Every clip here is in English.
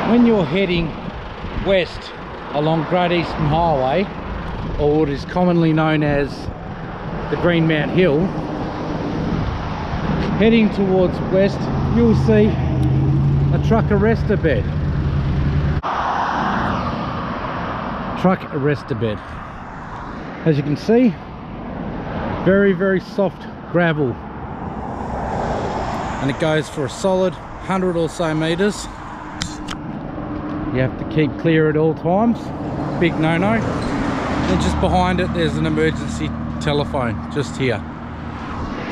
When you're heading west along Great Eastern Highway, or what is commonly known as the Greenmount Hill, heading towards west, you'll see a truck arrestor bed. Truck arrestor bed. As you can see, very soft gravel, and it goes for a solid 100 or so meters. You have to keep clear at all times. Big no-no. And just behind it there's an emergency telephone just here.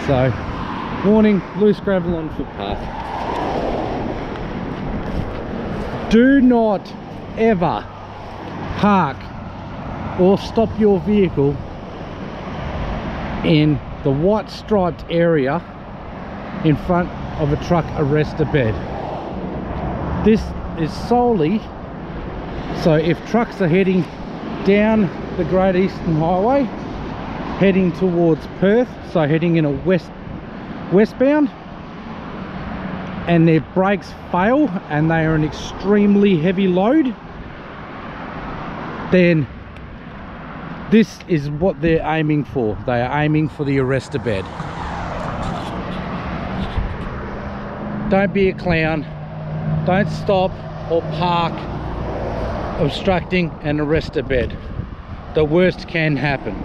So warning, loose gravel on footpath. Do not ever park or stop your vehicle in the white striped area in front of a truck arrestor bed. This is solely so if trucks are heading down the Great Eastern Highway heading towards Perth, so heading in a westbound, and their brakes fail and they are an extremely heavy load, then this is what they're aiming for. They are aiming for the arrestor bed. Don't be a clown. Don't stop or park obstructing an arrestor bed. The worst can happen.